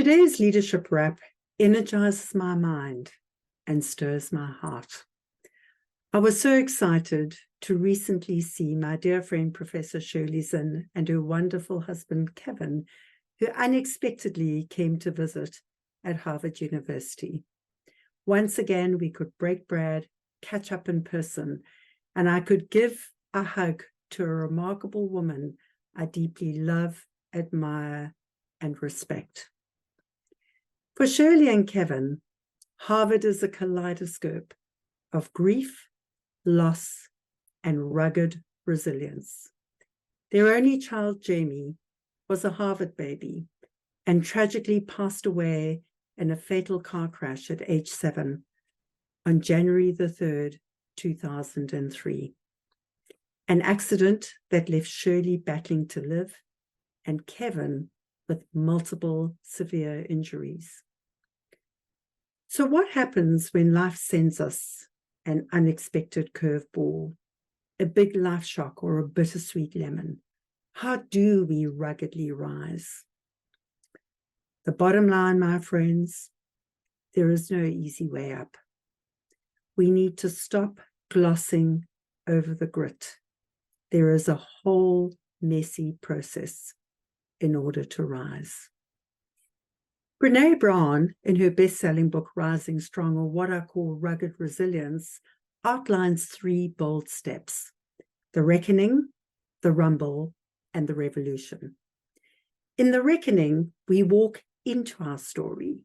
Today's leadership wrap energizes my mind and stirs my heart. I was so excited to recently see my dear friend, Professor Shirley Zinn, and her wonderful husband, Kevin, who unexpectedly came to visit at Harvard University. Once again, we could break bread, catch up in person, and I could give a hug to a remarkable woman I deeply love, admire, and respect. For Shirley and Kevin, Harvard is a kaleidoscope of grief, loss, and rugged resilience. Their only child, Jamie, was a Harvard baby and tragically passed away in a fatal car crash at age 7 on January the 3rd, 2003. An accident that left Shirley battling to live and Kevin with multiple severe injuries. So what happens when life sends us an unexpected curveball, a big life shock, or a bittersweet lemon? How do we ruggedly rise? The bottom line, my friends, there is no easy way up. We need to stop glossing over the grit. There is a whole messy process in order to rise. Brené Brown, in her best-selling book, Rising Strong, or what I call Rugged Resilience, outlines 3 bold steps: the reckoning, the rumble, and the revolution. In the reckoning, we walk into our story.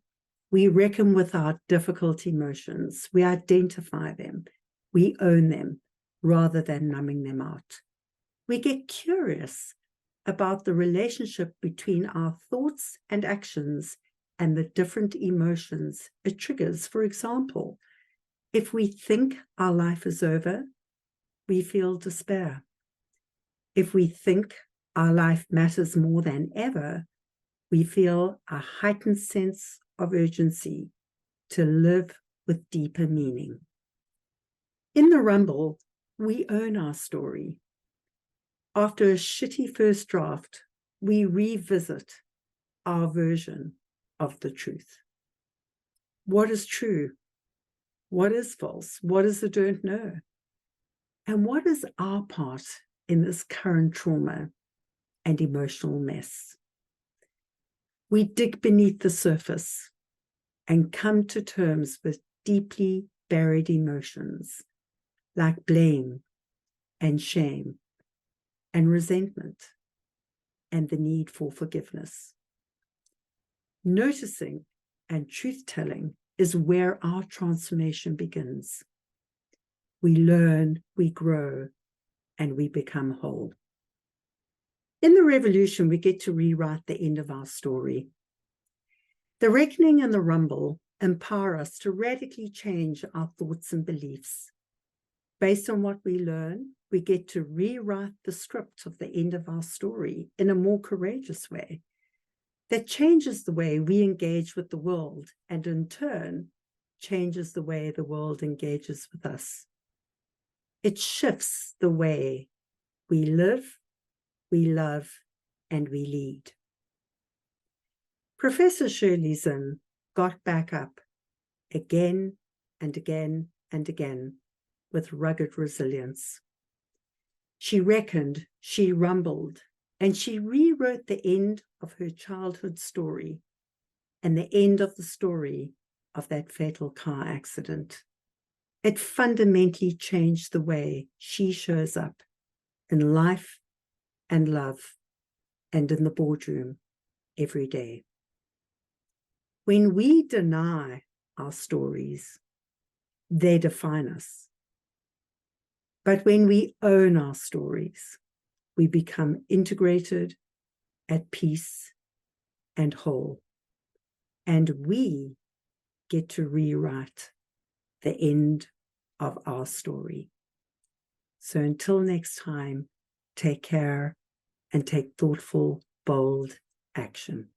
We reckon with our difficult emotions. We identify them. We own them rather than numbing them out. We get curious about the relationship between our thoughts and actions and the different emotions it triggers. For example, if we think our life is over, we feel despair. If we think our life matters more than ever, we feel a heightened sense of urgency to live with deeper meaning. In the rumble, we own our story. After a shitty first draft, we revisit our version of the truth. What is true? What is false? What is the don't know? And what is our part in this current trauma and emotional mess? We dig beneath the surface and come to terms with deeply buried emotions like blame and shame and resentment and the need for forgiveness. Noticing and truth-telling is where our transformation begins. We learn, we grow, and we become whole. In the revolution, we get to rewrite the end of our story. The reckoning and the rumble empower us to radically change our thoughts and beliefs. Based on what we learn, we get to rewrite the script of the end of our story in a more courageous way that changes the way we engage with the world and in turn changes the way the world engages with us. It shifts the way we live, we love, and we lead. Professor Shirley Zinn got back up again and again and again with rugged resilience. She reckoned, she rumbled, and she rewrote the end of her childhood story and the end of the story of that fatal car accident. It fundamentally changed the way she shows up in life and love and in the boardroom every day. When we deny our stories, they define us. But when we own our stories, we become integrated, at peace, and whole. And we get to rewrite the end of our story. So until next time, take care and take thoughtful, bold action.